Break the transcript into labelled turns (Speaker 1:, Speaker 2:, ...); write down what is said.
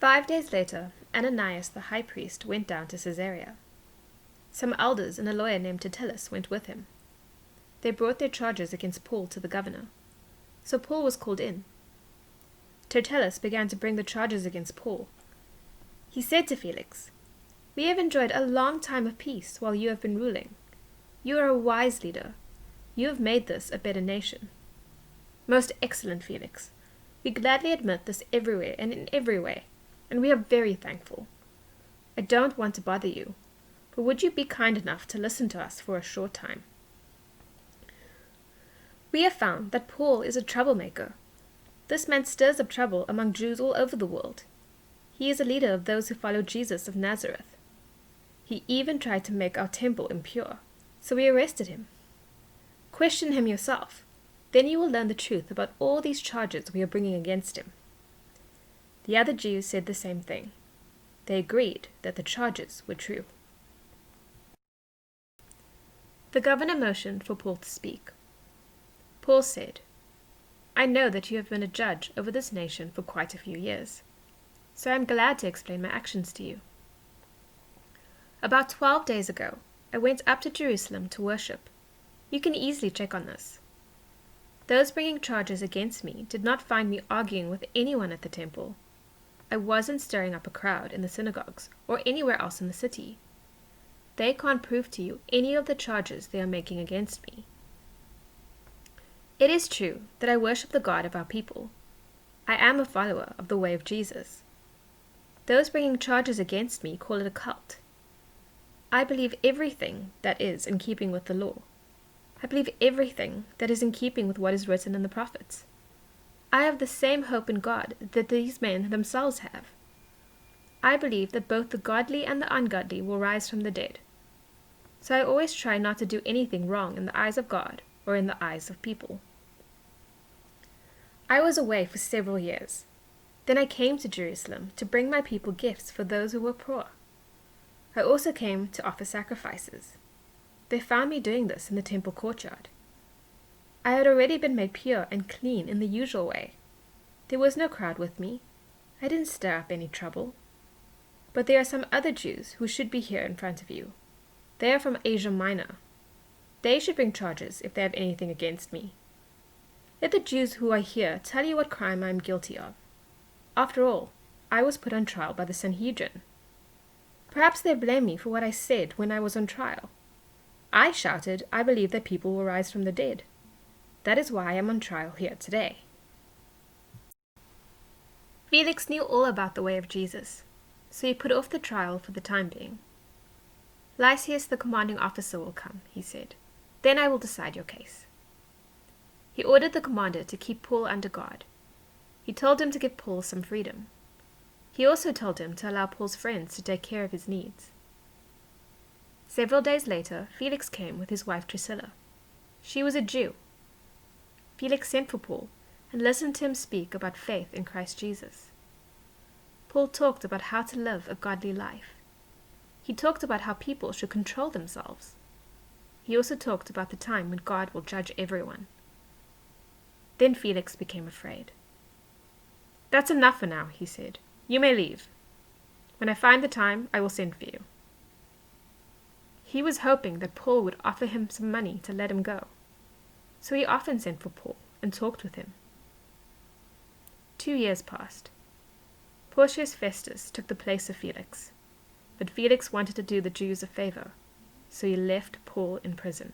Speaker 1: 5 days later, Ananias the high priest went down to Caesarea. Some elders and a lawyer named Tertullus went with him. They brought their charges against Paul to the governor. So Paul was called in. Tertullus began to bring the charges against Paul. He said to Felix, "We have enjoyed a long time of peace while you have been ruling. You are a wise leader. You have made this a better nation." "Most excellent Felix, we gladly admit this everywhere and in every way, and we are very thankful. I don't want to bother you, but would you be kind enough to listen to us for a short time? We have found that Paul is a troublemaker. This man stirs up trouble among Jews all over the world. He is a leader of those who follow Jesus of Nazareth. He even tried to make our temple impure, so we arrested him. Question him yourself, then you will learn the truth about all these charges we are bringing against him." The other Jews said the same thing. They agreed that the charges were true. The governor motioned for Paul to speak. Paul said, "I know that you have been a judge over this nation for quite a few years, so I am glad to explain my actions to you. About 12 days ago, I went up to Jerusalem to worship. You can easily check on this. Those bringing charges against me did not find me arguing with anyone at the temple. I wasn't stirring up a crowd in the synagogues or anywhere else in the city. They can't prove to you any of the charges they are making against me. It is true that I worship the God of our people. I am a follower of the way of Jesus. Those bringing charges against me call it a cult. I believe everything that is in keeping with the law. I believe everything that is in keeping with what is written in the prophets. I have the same hope in God that these men themselves have. I believe that both the godly and the ungodly will rise from the dead. So I always try not to do anything wrong in the eyes of God or in the eyes of people. I was away for several years. Then I came to Jerusalem to bring my people gifts for those who were poor. I also came to offer sacrifices. They found me doing this in the temple courtyard. I had already been made pure and clean in the usual way. There was no crowd with me. I didn't stir up any trouble. But there are some other Jews who should be here in front of you. They are from Asia Minor. They should bring charges if they have anything against me. Let the Jews who are here tell you what crime I am guilty of. After all, I was put on trial by the Sanhedrin. Perhaps they blame me for what I said when I was on trial. I shouted, I believe that people will rise from the dead. That is why I am on trial here today." Felix knew all about the way of Jesus, so he put off the trial for the time being. "Lysias, the commanding officer, will come," he said. "Then I will decide your case." He ordered the commander to keep Paul under guard. He told him to give Paul some freedom. He also told him to allow Paul's friends to take care of his needs. Several days later, Felix came with his wife Drusilla. She was a Jew. Felix sent for Paul and listened to him speak about faith in Christ Jesus. Paul talked about how to live a godly life. He talked about how people should control themselves. He also talked about the time when God will judge everyone. Then Felix became afraid. "That's enough for now," he said. "You may leave. When I find the time, I will send for you." He was hoping that Paul would offer him some money to let him go. So he often sent for Paul and talked with him. 2 years passed. Porcius Festus took the place of Felix, but Felix wanted to do the Jews a favor, so he left Paul in prison.